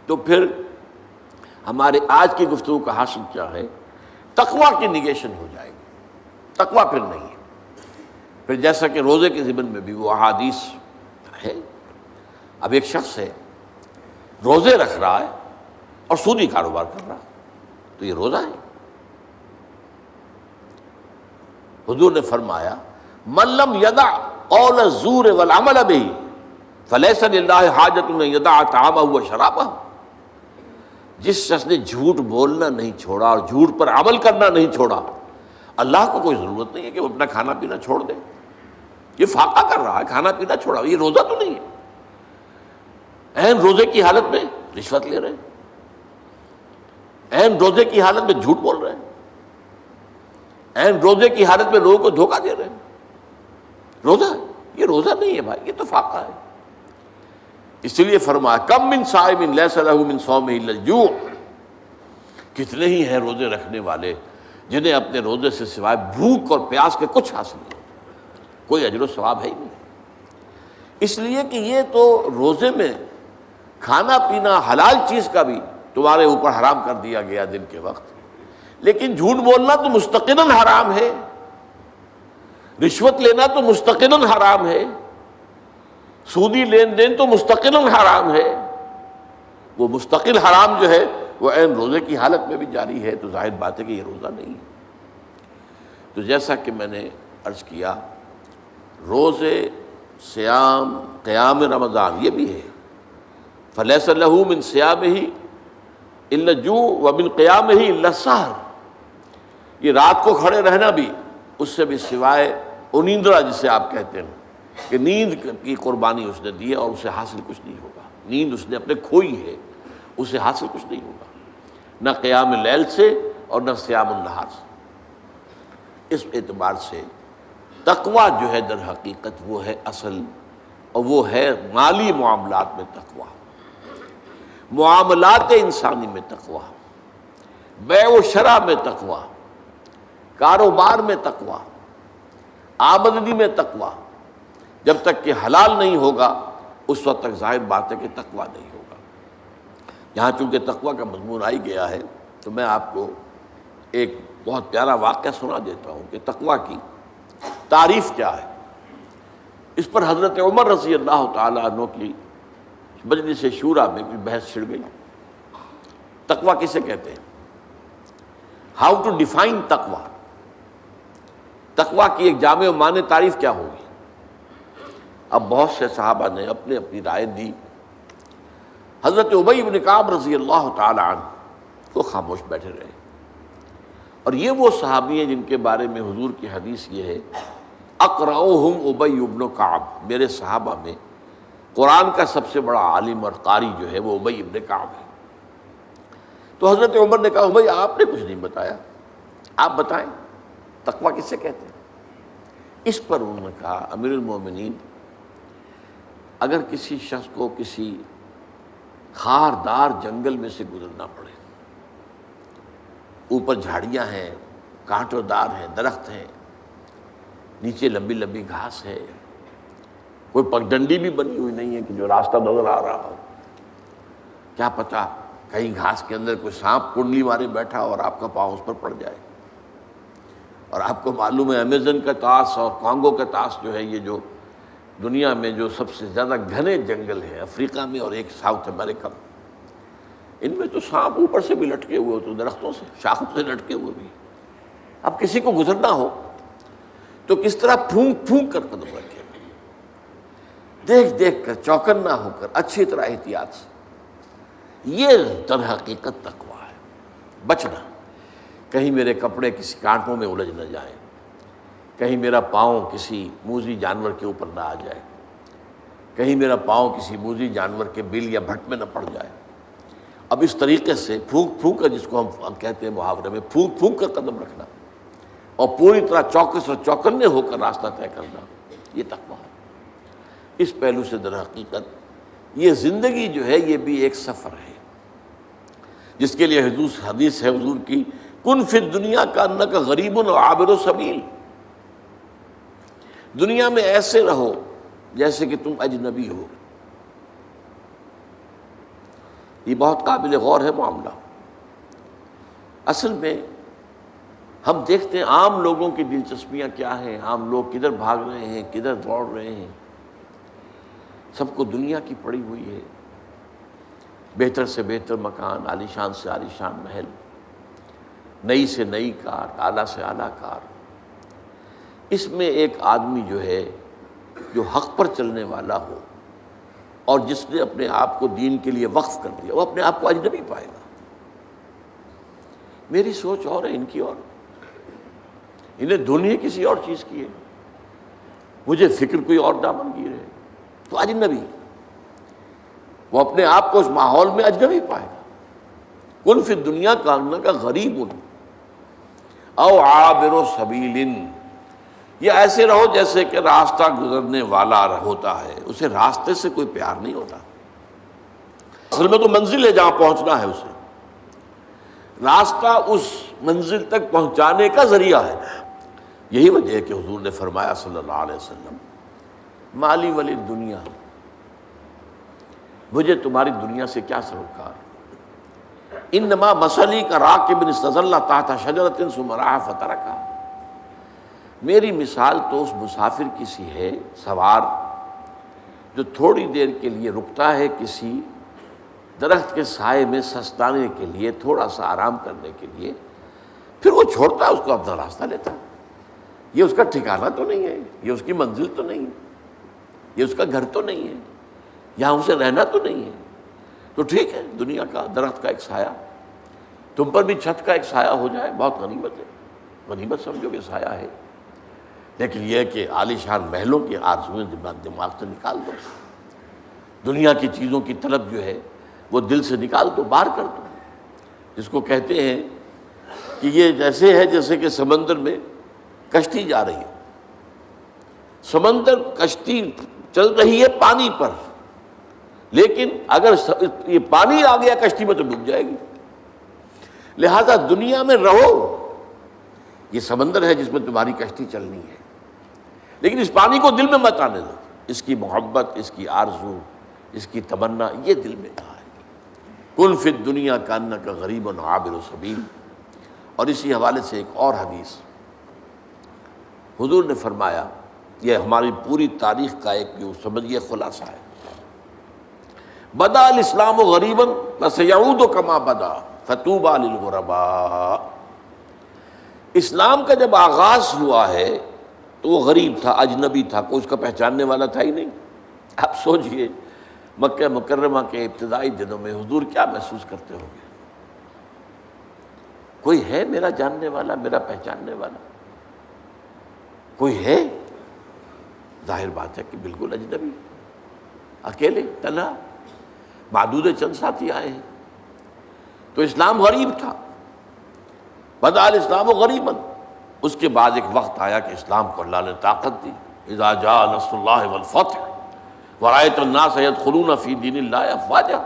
تو پھر ہمارے آج کی گفتگو کا حاصل کیا ہے؟ تقویٰ کی نگیشن ہو جائے گی، تقویٰ پھر نہیں ہے۔ پھر جیسا کہ روزے کے ضمن میں بھی وہ احادیث ہے، اب ایک شخص ہے روزے رکھ رہا ہے اور سودی کاروبار کر رہا ہے، تو یہ روزہ ہے۔ حضور نے فرمایا من لم یدع قول الزور والعمل به فلیس للہ حاجۃ ان یدع طعامہ وشرابہ، جس شخص نے جھوٹ بولنا نہیں چھوڑا اور جھوٹ پر عمل کرنا نہیں چھوڑا، اللہ کو کوئی ضرورت نہیں ہے کہ وہ اپنا کھانا پینا چھوڑ دے۔ یہ فاقہ کر رہا ہے، کھانا پینا چھوڑا، یہ روزہ تو نہیں ہے۔ عین روزے کی حالت میں رشوت لے رہے ہیں، عین روزے کی حالت میں جھوٹ بول رہے ہیں، عین روزے کی حالت میں لوگوں کو دھوکہ دے رہے ہیں۔ روزہ یہ روزہ نہیں ہے بھائی، یہ تو فاقہ ہے۔ اس لیے فرمایا کم من صائم لیس لہ من صومہ الا الجوع، کتنے ہی ہیں روزے رکھنے والے جنہیں اپنے روزے سے سوائے بھوک اور پیاس کے کچھ حاصل نہیں، کوئی اجر و ثواب ہے ہی نہیں۔ اس لیے کہ یہ تو روزے میں کھانا پینا حلال چیز کا بھی تمہارے اوپر حرام کر دیا گیا دن کے وقت، لیکن جھوٹ بولنا تو مستقلاً حرام ہے، رشوت لینا تو مستقلاً حرام ہے، سودی لین دین تو مستقلاً حرام ہے۔ وہ مستقل حرام جو ہے وہ عین روزے کی حالت میں بھی جاری ہے، تو ظاہر بات ہے کہ یہ روزہ نہیں ہے۔ تو جیسا کہ میں نے عرض کیا، روزے، صیام، قیام رمضان یہ بھی ہے، فلیس لہ من صیامہ الا الجوع ومن قیامہ الا السحر، یہ رات کو کھڑے رہنا بھی اس سے بھی سوائے انیندرا جسے آپ کہتے ہیں کہ نیند کی قربانی اس نے دی ہے اور اسے حاصل کچھ نہیں ہوگا، نیند اس نے اپنے کھوئی ہے، اسے حاصل کچھ نہیں ہوگا، نہ قیام لیل سے اور نہ صیام النہار سے۔ اس اعتبار سے تقویٰ جو ہے در حقیقت وہ ہے اصل، اور وہ ہے مالی معاملات میں تقویٰ، معاملات انسانی میں تقویٰ، بیع و شرع میں تقویٰ، کاروبار میں تقوی، آمدنی میں تقوی، جب تک کہ حلال نہیں ہوگا اس وقت تک ظاہر بات ہے کہ تقوی نہیں ہوگا۔ یہاں چونکہ تقوی کا مضمون آئی گیا ہے تو میں آپ کو ایک بہت پیارا واقعہ سنا دیتا ہوں کہ تقوی کی تعریف کیا ہے۔ اس پر حضرت عمر رضی اللہ تعالیٰ عنہ کی مجلس شورا میں کوئی بحث چھڑ گئی، تقوی کسے کہتے ہیں، ہاؤ ٹو ڈیفائن تقوی، تقوی کی ایک جامع و معنی تعریف کیا ہوگی۔ اب بہت سے صحابہ نے اپنے اپنی رائے دی، حضرت ابی بن کعب رضی اللہ تعالی عنہ وہ خاموش بیٹھے رہے، اور یہ وہ صحابی ہیں جن کے بارے میں حضور کی حدیث یہ ہے اقرأہم ابی بن کعب، میرے صحابہ میں قرآن کا سب سے بڑا عالم اور قاری جو ہے وہ ابی بن کعب ہے۔ تو حضرت عمر نے کہا بھائی آپ نے کچھ نہیں بتایا، آپ بتائیں تقوی کسے کہتے ہیں۔ اس پر انہوں نے کہا امیر المومنین، اگر کسی شخص کو کسی خاردار جنگل میں سے گزرنا پڑے، اوپر جھاڑیاں ہیں، کانٹوں دار ہیں، درخت ہیں، نیچے لمبی لمبی گھاس ہے، کوئی پگڈنڈی بھی بنی ہوئی نہیں ہے کہ جو راستہ نظر آ رہا ہو، کیا پتہ کہیں گھاس کے اندر کوئی سانپ کنڈلی مارے بیٹھا اور آپ کا پاؤں اس پر پڑ جائے، اور آپ کو معلوم ہے امیزن کا طاس اور کانگو کا طاس جو ہے، یہ جو دنیا میں جو سب سے زیادہ گھنے جنگل ہیں افریقہ میں اور ایک ساؤتھ امریکہ میں، ان میں تو سانپ اوپر سے بھی لٹکے ہوئے ہوتے، درختوں سے شاخوں سے لٹکے ہوئے بھی۔ اب کسی کو گزرنا ہو تو کس طرح پھونک پھونک کر قدم رکھے، دیکھ دیکھ کر، چوکن نہ ہو کر، اچھی طرح احتیاط سے۔ یہ در حقیقت تقویٰ ہے، بچنا، کہیں میرے کپڑے کسی کانٹوں میں الجھ نہ جائیں، کہیں میرا پاؤں کسی موذی جانور کے اوپر نہ آ جائے، کہیں میرا پاؤں کسی موذی جانور کے بل یا بھٹ میں نہ پڑ جائے۔ اب اس طریقے سے پھونک پھونک کر، جس کو ہم کہتے ہیں محاورے میں پھونک پھونک کر قدم رکھنا، اور پوری طرح چوکس اور چوکنے ہو کر راستہ طے کرنا، یہ تقویٰ ہے۔ اس پہلو سے در حقیقت یہ زندگی جو ہے یہ بھی ایک سفر ہے، جس کے لیے حدیث ہے حضور کی، کن فی الدنیا کانک غریب و عابر سبیل، دنیا میں ایسے رہو جیسے کہ تم اجنبی ہو۔ یہ بہت قابل غور ہے معاملہ۔ اصل میں ہم دیکھتے ہیں عام لوگوں کی دلچسپیاں کیا ہیں، عام لوگ کدھر بھاگ رہے ہیں، کدھر دوڑ رہے ہیں، سب کو دنیا کی پڑی ہوئی ہے، بہتر سے بہتر مکان، عالیشان سے عالیشان محل، نئی سے نئی کار، اعلیٰ سے اعلیٰ کار۔ اس میں ایک آدمی جو ہے جو حق پر چلنے والا ہو اور جس نے اپنے آپ کو دین کے لیے وقف کر دیا، وہ اپنے آپ کو اجنبی پائے گا۔ میری سوچ اور ہے، ان کی اور، انہیں دنیا کسی اور چیز کی ہے، مجھے فکر کوئی اور دامنگیر ہے، تو اجنبی، وہ اپنے آپ کو اس ماحول میں اجنبی پائے گا۔ کن فی الدنیا کانک غریب او عابر سبیل، یہ ایسے رہو جیسے کہ راستہ گزرنے والا ہوتا ہے، اسے راستے سے کوئی پیار نہیں ہوتا، اصل میں تو منزل ہے جہاں پہنچنا ہے، اسے راستہ اس منزل تک پہنچانے کا ذریعہ ہے۔ یہی وجہ ہے کہ حضور نے فرمایا صلی اللہ علیہ وسلم، مالی ولی دنیا، مجھے تمہاری دنیا سے کیا سروکار، انما مثلی کا راکب استظل تحت شجرۃ ثم راح فترکھا، میری مثال تو اس مسافر کی سی ہے، سوار جو تھوڑی دیر کے لیے رکتا ہے کسی درخت کے سائے میں سستانے کے لیے، تھوڑا سا آرام کرنے کے لیے، پھر وہ چھوڑتا ہے، اس کو اپنا راستہ لیتا ہے۔ یہ اس کا ٹھکانہ تو نہیں ہے، یہ اس کی منزل تو نہیں ہے، یہ اس کا گھر تو نہیں ہے، یہاں اسے رہنا تو نہیں ہے۔ تو ٹھیک ہے، دنیا کا درخت کا ایک سایہ تم پر بھی چھت کا ایک سایہ ہو جائے، بہت غنیمت ہے، غنیمت سمجھو کہ سایہ ہے، لیکن یہ ہے کہ عالیشان محلوں کی آرزویں دماغ سے نکال دو، دنیا کی چیزوں کی طلب جو ہے وہ دل سے نکال دو، باہر کر دو، جس کو کہتے ہیں کہ یہ جیسے ہے جیسے کہ سمندر میں کشتی جا رہی ہے، سمندر کشتی چل رہی ہے پانی پر، لیکن اگر یہ پانی آ گیا کشتی میں تو ڈوب جائے گی۔ لہذا دنیا میں رہو یہ سمندر ہے جس میں تمہاری کشتی چلنی ہے، لیکن اس پانی کو دل میں مت آنے دو، اس کی محبت، اس کی آرزو، اس کی تمنا یہ دل میں کہا ہے۔ کن فی الدنیا کانک غریب عابر سبیل۔ اور اسی حوالے سے ایک اور حدیث حضور نے فرمایا، یہ ہماری پوری تاریخ کا ایک جو سمجھیے خلاصہ ہے، بدا الاسلام غریبا فسیعود کما بدا فطوبی للغرباء۔ اسلام کا جب آغاز ہوا ہے تو وہ غریب تھا، اجنبی تھا، کوئی اس کا پہچاننے والا تھا ہی نہیں۔ آپ سوچئے مکہ مکرمہ کے ابتدائی دنوں میں حضور کیا محسوس کرتے ہوں گے؟ کوئی ہے میرا جاننے والا، میرا پہچاننے والا؟ کوئی ہے؟ ظاہر بات ہے کہ بالکل اجنبی، اکیلے، تنہا، معدود چند ساتھی آئے ہیں۔ تو اسلام غریب تھا، بدا الاسلام غریبا۔ اس کے بعد ایک وقت آیا کہ اسلام کو اللہ نے طاقت دی، اذا جاء نصر اللہ والفتح ورأیت الناس يدخلون فی دین اللہ افواجا۔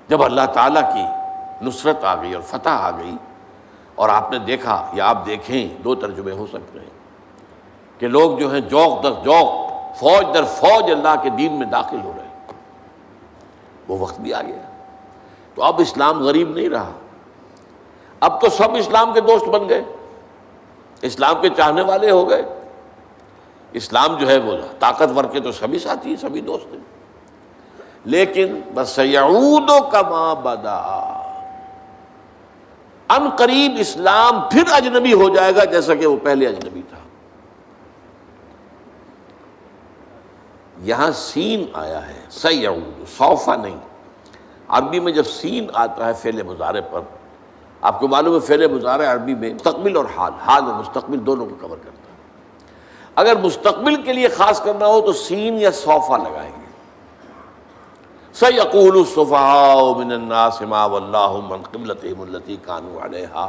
جب اللہ تعالیٰ کی نصرت آ گئی اور فتح آ گئی، اور آپ نے دیکھا یا آپ دیکھیں، دو ترجمے ہو سکتے ہیں کہ لوگ جو ہیں جوق در جوق، فوج در فوج اللہ کے دین میں داخل ہو رہے ہیں، وہ وقت بھی آ گیا۔ تو اب اسلام غریب نہیں رہا، اب تو سب اسلام کے دوست بن گئے، اسلام کے چاہنے والے ہو گئے۔ اسلام جو ہے وہ طاقتور کے تو سبھی ساتھی ہیں، سبھی دوست ہیں، لیکن بس یعود کما بدا، ان قریب اسلام پھر اجنبی ہو جائے گا جیسا کہ وہ پہلے اجنبی تھا۔ یہاں سین آیا ہے، سیعود، سوفا نہیں۔ عربی میں جب سین آتا ہے فعل مضارع پر، آپ کو معلوم ہے فعل مضارع عربی میں مستقبل اور حال اور مستقبل دونوں کو کور کرتا ہے۔ اگر مستقبل کے لیے خاص کرنا ہو تو سین یا سوفا لگائیں گے۔ سَيَقُولُ السُّفَهَاءُ مِنَ النَّاسِ مَا وَلَّاهُمْ عَنْ قِبْلَتِهِمُ الَّتِي كَانُوا عَلَيْهَا۔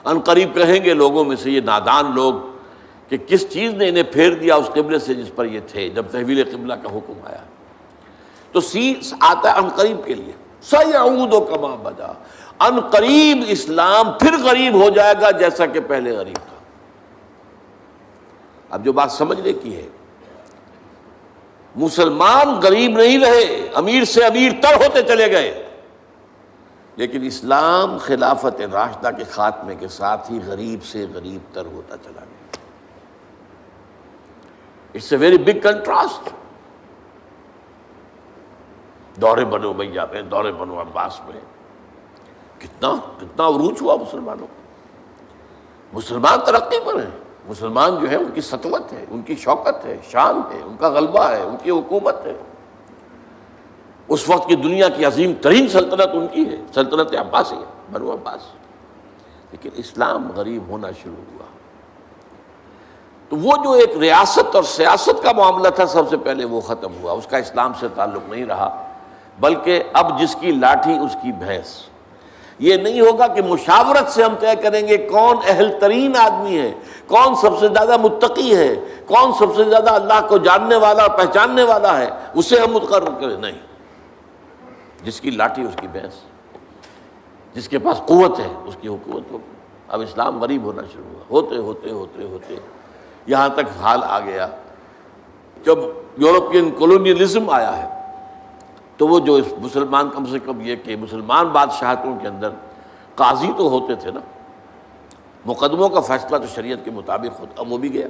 ان قریب کہیں گے لوگوں میں سے یہ نادان لوگ کہ کس چیز نے انہیں پھیر دیا اس قبلے سے جس پر یہ تھے جب تحویل قبلہ کا حکم آیا۔ تو سین آتا ہے ان قریب کے لیے، سَيَعُودُ كَمَا بَدَا، ان قریب اسلام پھر غریب ہو جائے گا جیسا کہ پہلے غریب تھا۔ اب جو بات سمجھنے کی ہے، مسلمان غریب نہیں رہے، امیر سے امیر تر ہوتے چلے گئے، لیکن اسلام خلافت راشدہ کے خاتمے کے ساتھ ہی غریب سے غریب تر ہوتا چلا گیا۔ It's a very big contrast. دور بنو امیہ میں، دور بنو عباس میں کتنا عروج ہوا مسلمانوں کو۔ مسلمان ترقی پر ہیں، مسلمان جو ہے ان کی سطوت ہے، ان کی شوکت ہے، شان ہے، ان کا غلبہ ہے، ان کی حکومت ہے۔ اس وقت کی دنیا کی عظیم ترین سلطنت ان کی ہے، سلطنت عباسیہ، بنو عباس۔ لیکن اسلام غریب ہونا شروع ہوا۔ تو وہ جو ایک ریاست اور سیاست کا معاملہ تھا سب سے پہلے وہ ختم ہوا، اس کا اسلام سے تعلق نہیں رہا، بلکہ اب جس کی لاٹھی اس کی بھینس۔ یہ نہیں ہوگا کہ مشاورت سے ہم طے کریں گے کون اہل ترین آدمی ہے، کون سب سے زیادہ متقی ہے، کون سب سے زیادہ اللہ کو جاننے والا اور پہچاننے والا ہے، اسے ہم مقرر کریں۔ نہیں، جس کی لاٹھی اس کی بھینس، جس کے پاس قوت ہے اس کی حکومت ہوگی۔ اب اسلام غریب ہونا شروع ہوا، ہوتے ہوتے ہوتے ہوتے یہاں تک حال آ گیا جب یورپین کولونیلزم آیا ہے، تو وہ جو مسلمان، کم سے کم یہ کہ مسلمان بادشاہتوں کے اندر قاضی تو ہوتے تھے نا، مقدموں کا فیصلہ تو شریعت کے مطابق ہوتا، اب وہ بھی گیا۔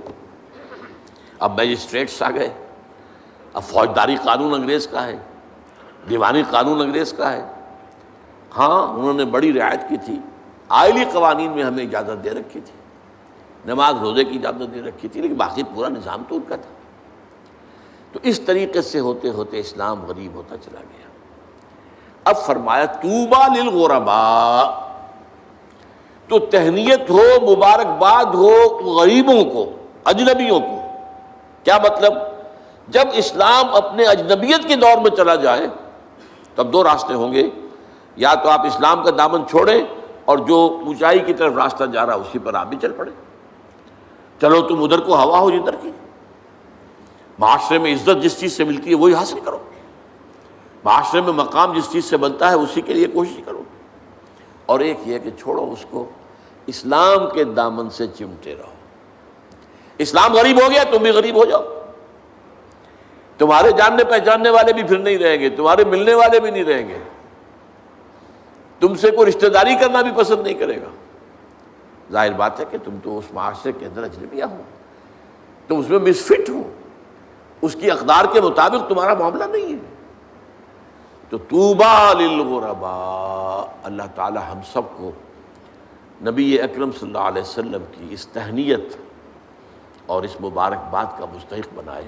اب میجسٹریٹس آ گئے، اب فوجداری قانون انگریز کا ہے، دیوانی قانون انگریز کا ہے۔ ہاں انہوں نے بڑی رعایت کی تھی، آئلی قوانین میں ہمیں اجازت دے رکھی تھی، نماز روزے کی اجازت دے رکھی تھی، لیکن باقی پورا نظام تو ان کا تھا۔ تو اس طریقے سے ہوتے ہوتے اسلام غریب ہوتا چلا گیا۔ اب فرمایا طوبیٰ للغرباء، تو تہنیت ہو، مبارکباد ہو غریبوں کو، اجنبیوں کو۔ کیا مطلب؟ جب اسلام اپنے اجنبیت کے دور میں چلا جائے تب دو راستے ہوں گے، یا تو آپ اسلام کا دامن چھوڑیں اور جو اونچائی کی طرف راستہ جا رہا اسی پر آپ بھی چل پڑے، چلو تم ادھر کو ہوا ہو جدھر کی، معاشرے میں عزت جس چیز سے ملتی ہے وہی حاصل کرو، معاشرے میں مقام جس چیز سے بنتا ہے اسی کے لیے کوشش کرو۔ اور ایک یہ کہ چھوڑو اس کو اسلام کے دامن سے چمٹے رہو. اسلام غریب ہو گیا تم بھی غریب ہو جاؤ. تمہارے جاننے پہچاننے والے بھی پھر نہیں رہیں گے, تمہارے ملنے والے بھی نہیں رہیں گے, تم سے کوئی رشتہ داری کرنا بھی پسند نہیں کرے گا. ظاہر بات ہے کہ تم تو اس معاشرے کے اندر اجنبیہ ہو, تم اس میں مسفٹ ہو, اس کی اقدار کے مطابق تمہارا معاملہ نہیں ہے. تو طوبیٰ للغرباء, اللہ تعالی ہم سب کو نبی اکرم صلی اللہ علیہ وسلم کی اس تہنیت اور اس مبارکباد کا مستحق بنائے.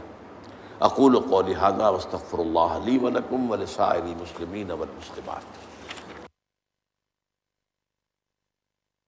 اقول قولی ھذا واستغفر اللہ لی ولکم ولسائر المسلمین والمسلمات.